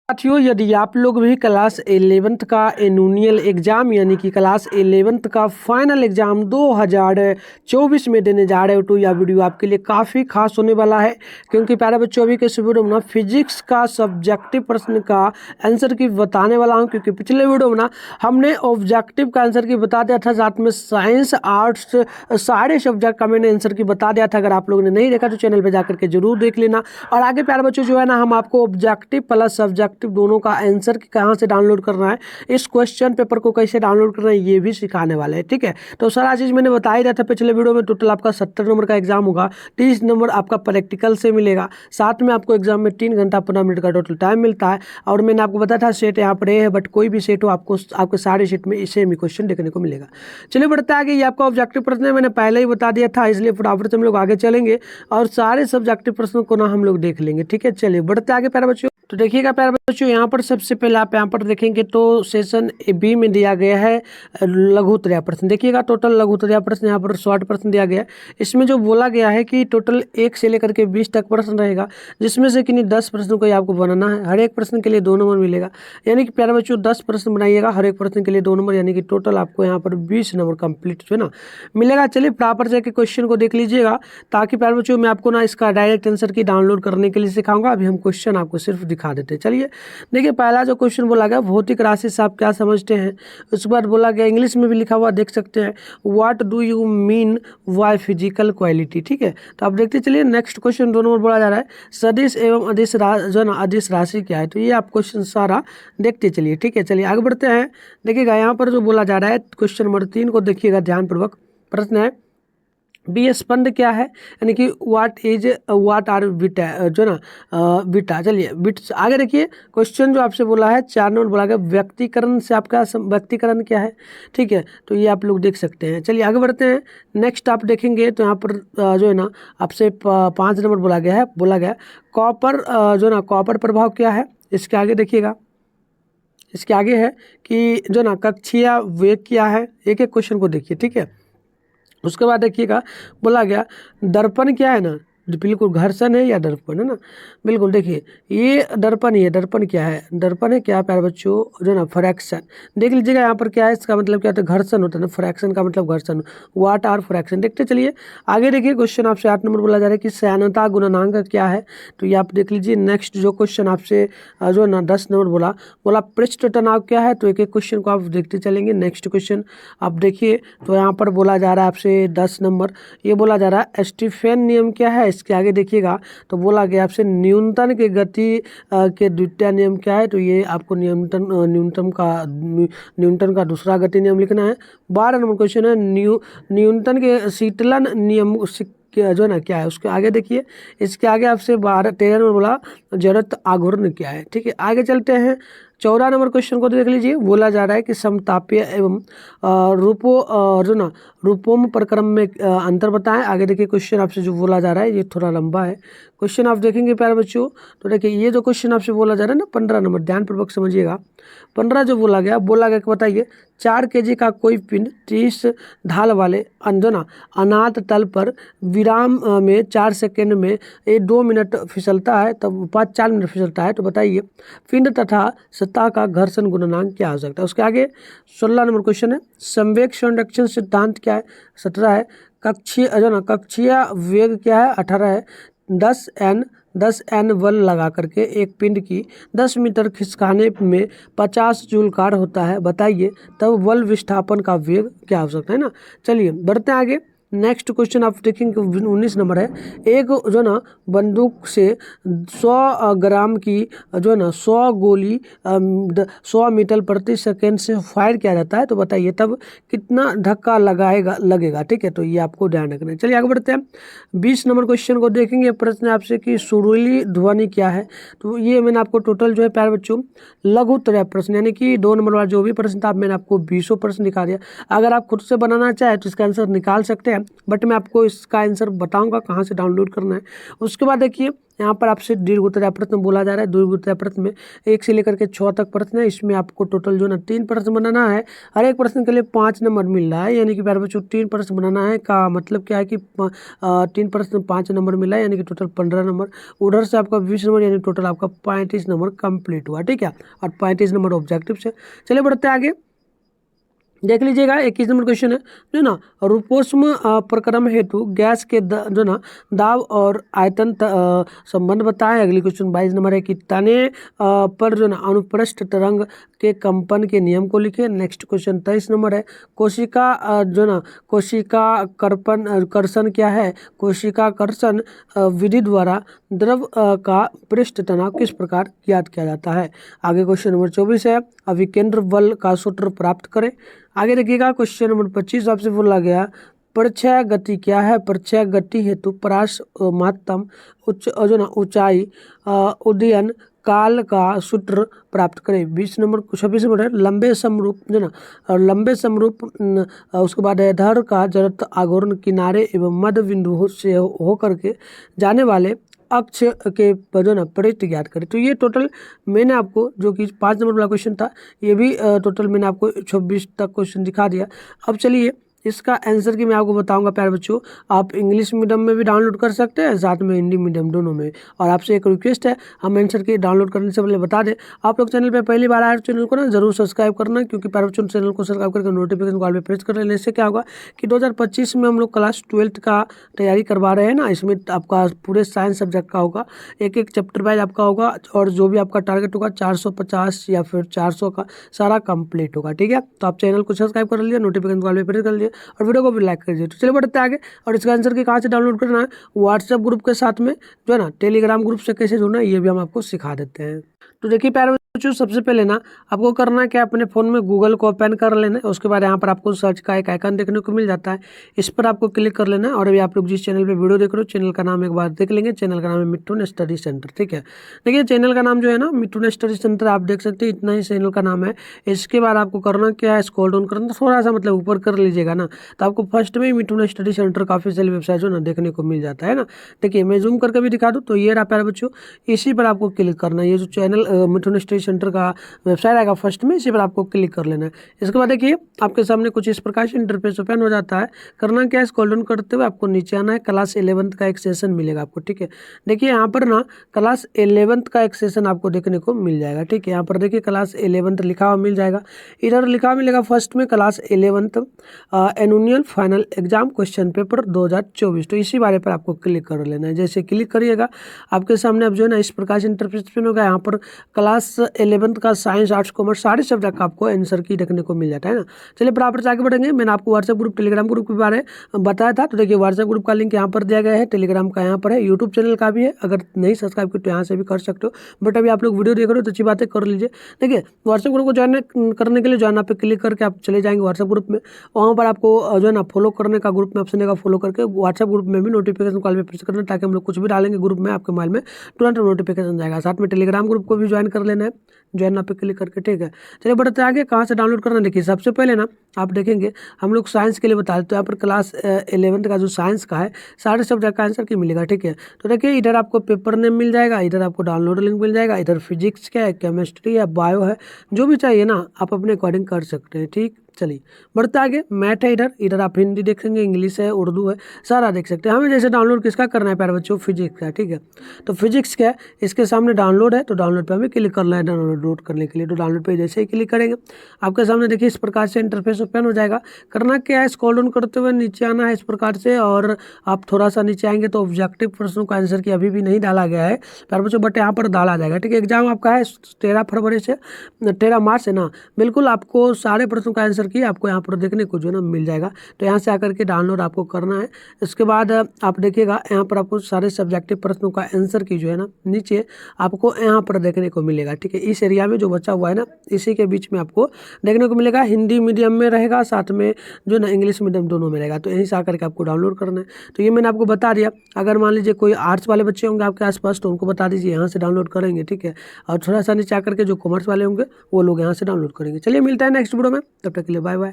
साथियों, यदि आप लोग भी क्लास 11th का एनुअल एग्ज़ाम यानी कि क्लास 11th का फाइनल एग्ज़ाम 2024 में देने जा रहे हो तो यह वीडियो आपके लिए काफ़ी खास होने वाला है, क्योंकि प्यारे बच्चों अभी के इस वीडियो में ना फिजिक्स का सब्जेक्टिव प्रश्न का आंसर की बताने वाला हूं। क्योंकि पिछले वीडियो में ना हमने ऑब्जेक्टिव का आंसर की बता दिया था, साथ में साइंस आर्ट्स सारे सब्जेक्ट का मैंने आंसर की बता दिया था। अगर आप लोगों ने नहीं देखा तो चैनल पर जाकर के जरूर देख लेना। और आगे प्यारे बच्चों जो है ना, हम आपको ऑब्जेक्टिव प्लस सब्जेक्टिव दोनों का आंसर कहाँ से डाउनलोड करना है, इस क्वेश्चन पेपर को कैसे डाउनलोड करना है, ये भी सिखाने वाले हैं। ठीक है, तो सारा चीज़ मैंने बता ही दिया था पिछले वीडियो में। टोटल आपका 70 नंबर का एग्जाम होगा, 30 नंबर आपका प्रैक्टिकल से मिलेगा, साथ में आपको एग्जाम में 3 घंटा 15 मिनट का टोटल टाइम मिलता है। और मैंने आपको बताया था सेट यहाँ पर है, बट कोई भी सेट हो आपको आपके सारे सेट में सेम ही क्वेश्चन देखने को मिलेगा। चलिए बढ़ते आगे। ये आपका ऑब्जेक्टिव प्रश्न है, मैंने पहले ही बता दिया था, इसलिए फटाफट से हम लोग आगे चलेंगे और सारे सब्जेक्टिव प्रश्नों को ना हम लोग देख लेंगे। ठीक है, चलिए बढ़ते आगे प्यारे बच्चों। तो देखिएगा प्यारे बच्चों, यहाँ पर सबसे पहले आप यहाँ पर देखेंगे तो सेशन बी में दिया गया है लघुत्तरीय प्रश्न। देखिएगा टोटल लघुत्तरीय प्रश्न यहाँ पर शॉर्ट प्रश्न दिया गया है। इसमें जो बोला गया है कि टोटल 1 से लेकर के 20 तक प्रश्न रहेगा, जिसमें से कि 10 प्रश्नों को आपको बनाना है। हर एक प्रश्न के लिए 2 नंबर मिलेगा, यानी कि प्यारे बच्चों 10 प्रश्न बनाइएगा, हर एक प्रश्न के लिए 2 नंबर, यानी कि टोटल आपको यहाँ पर 20 नंबर कंप्लीट जो है ना मिलेगा। चलिए प्रॉपर से क्वेश्चन को देख लीजिएगा, ताकि प्यारे बच्चों मैं आपको ना इसका डायरेक्ट आंसर की डाउनलोड करने के लिए सिखाऊंगा। अभी हम क्वेश्चन आपको सिर्फ दिखा देते हैं। चलिए देखिए, पहला जो क्वेश्चन बोला गया भौतिक राशि से आप क्या समझते हैं। उसके बाद बोला गया, इंग्लिश में भी लिखा हुआ देख सकते हैं, what do you mean by physical quality. ठीक है, तो आप देखते चलिए नेक्स्ट क्वेश्चन 2 नंबर बोला जा रहा है, सदिश एवं अदिश जो ना अदिश राशि क्या है। तो ये आप क्वेश्चन सारा देखते चलिए। ठीक है, चलिए आगे बढ़ते हैं। देखिएगा यहाँ पर जो बोला जा रहा है क्वेश्चन नंबर 3 को देखिएगा ध्यानपूर्वक। प्रश्न है बी स्पंद क्या है, यानी कि व्हाट आर बीटा जो ना बीटा। चलिए बीट आगे देखिए, क्वेश्चन जो आपसे बोला है 4 नंबर बोला गया, व्यक्तिकरण से आपका व्यक्तिकरण क्या है। ठीक है, तो ये आप लोग देख सकते हैं। चलिए आगे बढ़ते हैं। नेक्स्ट आप देखेंगे तो यहाँ पर जो है ना आपसे 5 नंबर बोला गया कॉपर जो ना कॉपर प्रभाव क्या है। इसके आगे देखिएगा, इसके आगे है कि जो ना कक्षीय वेग क्या है। एक एक क्वेश्चन को देखिए। ठीक है, उसके बाद देखिएगा बोला गया दर्पण क्या है ना, बिल्कुल घर्षण है या दर्पण है ना, बिल्कुल देखिए ये दर्पण ही है। दर्पण क्या है, दर्पण है क्या प्यारे बच्चों जो ना फ्रैक्शन। देख लीजिएगा यहाँ पर क्या है, इसका मतलब क्या होता है, घर्षण होता है ना, फ्रैक्शन का मतलब घर्षण, वाट आर फ्रैक्शन। देखते चलिए आगे देखिए, क्वेश्चन आपसे 8 नंबर बोला जा रहा है कि श्यानता गुणनांक क्या है। तो ये आप देख लीजिए। नेक्स्ट जो क्वेश्चन आपसे जो ना 10 नंबर बोला पृष्ठ तनाव क्या है। तो एक एक क्वेश्चन को आप देखते चलेंगे। नेक्स्ट क्वेश्चन आप देखिए, तो यहाँ पर बोला जा रहा है आपसे 10 नंबर, ये बोला जा रहा है स्टीफेन नियम क्या है। इसके आगे देखिएगा तो बोला गया आपसे न्यूटन के गति के द्वितीय नियम क्या है। तो ये आपको न्यूटन का दूसरा गति नियम लिखना है। 12 नंबर क्वेश्चन है न्यूटन के शीतलन नियम जो ना क्या है। उसके आगे देखिए, इसके आगे आपसे 13 नंबर बोला जड़त्व आघूर्ण क्या है। ठीक है, आगे चलते हैं। 14 नंबर क्वेश्चन को देख लीजिए, बोला जा रहा है कि समतापीय एवं रूपोम प्रक्रम में अंतर बताएं। आगे देखिए क्वेश्चन आपसे जो बोला जा रहा है, ये थोड़ा लंबा है क्वेश्चन, आप देखेंगे प्यारे बच्चों। तो देखिए ये जो क्वेश्चन आपसे बोला जा रहा है ना 15 नंबर, ध्यानपूर्वक समझिएगा। 15 जो बोला गया कि बताइए 4 kg का कोई पिंड 30 ढाल वाले अनाथ तल पर विराम में 4 सेकेंड में 2 मिनट फिसलता है, तब 4 मिनट फिसलता है। तो बताइए पिंड तथा सतह का घर्षण गुणनांक क्या हो सकता है। उसके आगे 16 नंबर क्वेश्चन है, संवेग संरक्षण सिद्धांत क्या है। 17 है, कक्षीय वेग क्या है। 18 है, 10 एन बल लगा करके एक पिंड की 10 मीटर खिसकाने में 50 जूल कार होता है, बताइए तब बल विस्थापन का वेग क्या हो सकता है ना। चलिए बढ़ते हैं आगे। नेक्स्ट क्वेश्चन आप देखेंगे 19 नंबर है, एक जो ना बंदूक से 100 ग्राम की जो ना 100 गोली 100 मीटर प्रति सेकेंड से फायर किया जाता है। तो बताइए तब कितना धक्का लगेगा। ठीक है, तो ये आपको ध्यान रखना है। चलिए आगे बढ़ते हैं। 20 नंबर क्वेश्चन को देखेंगे। प्रश्न आपसे कि सुरीली ध्वनि क्या है। तो ये मैंने आपको टोटल जो है प्यारे बच्चों लघुत्तरीय प्रश्न, यानी कि 2 नंबर वाला जो भी प्रश्न था मैंने आपको 20 प्रश्न दिखा दिया। अगर आप खुद से बनाना चाहे तो इसका आंसर निकाल सकते हैं। है, बट मैं आपको इसका आंसर बताऊंगा कहाँ से डाउनलोड करना है। उसके बाद देखिए यहाँ पर आपसे दीर्घोत्तरीय प्रश्न बोला जा रहा है। दीर्घोत्तरीय प्रश्न में 1 से लेकर के 6 तक प्रश्न है। इसमें आपको टोटल जो ना 3 प्रश्न बनाना है। हर एक प्रश्न के लिए 5 नंबर मिल रहा है, यानी कि प्यारे बच्चों 3 प्रश्न बनाना है का मतलब क्या है कि 3 प्रश्न 5 नंबर मिला है, यानी कि टोटल 15 नंबर। उधर से आपका 20 नंबर, यानी टोटल आपका 35 नंबर कंप्लीट हुआ, ठीक है। और 35 नंबर ऑब्जेक्टिव से। चलिए बढ़ते आगे, देख लीजिएगा 21 नंबर क्वेश्चन है जो ना रूपोष्म प्रक्रम हेतु गैस के जो ना दाब और आयतन संबंध बताएं। अगली क्वेश्चन 22 नंबर है कि तने पर जो ना अनुप्रस्थ तरंग के कंपन के नियम को लिखे। नेक्स्ट क्वेश्चन 23 नंबर है कोशिका जो ना कोशिका कर्षण क्या है। कोशिका कर्षण विधि द्वारा द्रव का पृष्ठ तनाव किस प्रकार ज्ञात किया जाता है। आगे क्वेश्चन नंबर 24 है अभिकेंद्र बल का सूत्र प्राप्त करें। आगे देखिएगा क्वेश्चन नंबर 25 आपसे बोला गया परिक्षय गति क्या है। परिक्षय गति हेतु परास महत्तम उच्च जो ना ऊंचाई उदयन काल का सूत्र प्राप्त करें। 26 नंबर है लंबे समरूप जो ना लंबे समरूप उसके बाद है धर का जड़त्व आघूर्ण किनारे एवं मध्य बिंदु से होकर के जाने वाले अक्ष के जो ना पृष्ठ ज्ञात करें। तो ये टोटल मैंने आपको जो कि 5 नंबर वाला क्वेश्चन था, ये भी टोटल मैंने आपको 26 तक क्वेश्चन दिखा दिया। अब चलिए इसका आंसर की मैं आपको बताऊंगा प्यारे बच्चों। आप इंग्लिश मीडियम में भी डाउनलोड कर सकते हैं, साथ में हिंदी मीडियम दोनों में। और आपसे एक रिक्वेस्ट है, हम आंसर की डाउनलोड करने से पहले बता दें, आप लोग चैनल पे पहली बार आए चैनल को ना जरूर सब्सक्राइब करना, क्योंकि प्यारे बच्चों चैनल को सब्सक्राइब करके नोटिफिकेशन कॉल पे प्रेस कर लेने से क्या होगा कि 2025 में हम लोग क्लास 12 का तैयारी करवा रहे हैं ना, इसमें आपका पूरे साइंस सब्जेक्ट का होगा, एक एक चैप्टर वाइज आपका होगा, और जो भी आपका टारगेट होगा 450 या फिर 400 का सारा कंप्लीट होगा, ठीक है। तो आप चैनल को सब्सक्राइब कर लीजिए, नोटिफिकेशन कॉल पे प्रेस कर लीजिए और वीडियो को भी लाइक कर दीजिए। तो चलिए बढ़ते आगे, और इसका आंसर की कहाँ से डाउनलोड करना है, व्हाट्सएप ग्रुप के साथ में जो है ना टेलीग्राम ग्रुप से कैसे जुड़ना है, ये भी हम आपको सिखा देते हैं। तो देखिए प्यारे बच्चों, सबसे पहले ना आपको करना है क्या, अपने फ़ोन में गूगल को ओपन कर लेना है। उसके बाद यहाँ पर आपको सर्च का एक आइकन देखने को मिल जाता है, इस पर आपको क्लिक कर लेना है। और अभी आप लोग जिस चैनल पे वीडियो देख रहे हो, चैनल का नाम एक बार देख लेंगे। चैनल का नाम है मिथुन स्टडी सेंटर, ठीक है। देखिए चैनल का नाम जो है ना मिथुन स्टडी सेंटर, आप देख सकते हैं, इतना ही चैनल का नाम है। इसके बाद आपको करना क्या है, स्क्रॉल डाउन करना, थोड़ा सा मतलब ऊपर कर लीजिएगा ना, तो आपको फर्स्ट में ही मिथुन स्टडी सेंटर का ऑफिशियल वेबसाइट जो ना देखने को मिल जाता है ना। देखिए मैं जूम करके भी दिखा दूँ, तो ये रहा प्यारे बच्चों, इसी पर आपको क्लिक करना है। ये जो चैनल मिथुन स्टडी सेंटर का वेबसाइट आएगा फर्स्ट में, इसी पर आपको क्लिक कर लेना है। इसके बाद देखिए आपके सामने कुछ इस प्रकार से इंटरफेस ओपन हो जाता है। करना क्या है, स्क्रॉल डाउन करते हुए आपको नीचे आना है, क्लास 11th का एक सेशन मिलेगा आपको, ठीक है। देखिए यहाँ पर ना क्लास 11th का एक सेशन आपको देखने को मिल जाएगा, ठीक है। यहाँ पर देखिए क्लास 11th लिखा हुआ मिल जाएगा, इधर लिखा हुआ मिलेगा फर्स्ट में class 11th annual final exam question paper 2024। तो इसी बारे पर आपको क्लिक कर लेना है। जैसे क्लिक करिएगा आपके सामने अब जो है ना इस प्रकार से इंटरफेस ओपन होगा। यहाँ पर क्लास 11th का साइंस आर्ट्स कॉमर्स सारे सब्जेक्ट का आपको आंसर की देखने को मिल जाता है ना। चलिए बराबर से आगे बढ़ेंगे। मैंने आपको व्हाट्सएप ग्रुप टेलीग्राम ग्रुप के बारे में बताया था, तो देखिए व्हाट्सएप ग्रुप का लिंक यहाँ पर दिया गया है, टेलीग्राम का यहाँ पर है, यूट्यूब चैनल का भी है। अगर नहीं सब्सक्राइब किया तो यहाँ से भी कर सकते हो, बट अभी आप लोग वीडियो देख रहे हो तो अच्छी बातें कर लीजिए। देखिए व्हाट्सएप ग्रुप को ज्वाइन करने के लिए ज्वाइन पे क्लिक करके आप चले जाएंगे व्हाट्सएप ग्रुप में। वहाँ पर आपको जो है ना फॉलो करने का ग्रुप में ऑप्शन देगा, फॉलो करके व्हाट्सएप ग्रुप में भी नोटिफिकेशन कॉल पे प्रेस करना, ताकि हम लोग कुछ भी डालेंगे ग्रुप में आपके मोबाइल में तुरंत नोटिफिकेशन जाएगा। साथ में टेलीग्राम ग्रुप को भी ज्वाइन कर लेना है, ज्वाइन पे क्लिक करके, ठीक है। चलिए बढ़ते आगे, कहाँ से डाउनलोड करना, देखिए सबसे पहले ना आप देखेंगे हम लोग साइंस के लिए बता देते हैं। यहाँ पर क्लास 11th का जो साइंस का है सारे सब्जेक्ट का आंसर की मिलेगा, ठीक है। तो देखिए इधर आपको पेपर नेम मिल जाएगा, इधर आपको डाउनलोड लिंक मिल जाएगा, इधर फिजिक्स का है, केमिस्ट्री है, बायो है, जो भी चाहिए ना आप अपने अकॉर्डिंग कर सकते हैं, ठीक। चलिए बढ़ते आगे, मैथ है इधर आप हिंदी देखेंगे, इंग्लिश है, उर्दू है, सारा देख सकते हैं। हमें जैसे डाउनलोड किसका करना है प्यारे बच्चों, फिजिक्स का, ठीक है। तो फिजिक्स का है, इसके सामने डाउनलोड है, तो डाउनलोड पे हमें क्लिक करना है डाउनलोड करने के लिए। तो डाउनलोड पे जैसे ही क्लिक करेंगे आपके सामने देखिए इस प्रकार से इंटरफेस ओपन हो जाएगा। करना क्या है, स्क्रॉल डाउन करते हुए नीचे आना है इस प्रकार से, और आप थोड़ा सा नीचे आएंगे तो ऑब्जेक्टिव प्रश्नों का आंसर की अभी भी नहीं डाला गया है प्यारे बच्चों, बट यहाँ पर डाला जाएगा, ठीक है। एग्जाम आपका है 13 फरवरी से 13 मार्च से ना, बिल्कुल आपको सारे प्रश्नों का आंसर की आपको यहाँ पर देखने को जो है ना मिल जाएगा। तो यहाँ से आकर के डाउनलोड आपको करना है। इसके बाद आप देखिएगा यहाँ पर आपको सारे सब्जेक्टिव प्रश्नों का आंसर की जो है ना नीचे आपको यहाँ पर देखने को मिलेगा, ठीक है। इस एरिया में जो बचा हुआ है ना, इसी के बीच में आपको देखने को मिलेगा। हिंदी मीडियम में रहेगा, साथ में जो ना इंग्लिश मीडियम दोनों में रहेगा। तो यहीं से आकर के आपको डाउनलोड करना है। तो ये मैंने आपको बता दिया। अगर मान लीजिए कोई आर्ट्स वाले बच्चे होंगे आपके आसपास, तो उनको बता दीजिए, यहाँ से डाउनलोड करेंगे, ठीक है। और थोड़ा सा नीचे आकर के जो कॉमर्स वाले होंगे वो लोग यहाँ से डाउनलोड करेंगे। चलिए मिलता है नेक्स्ट वीडियो में, तब तक के लिए बाय बाय।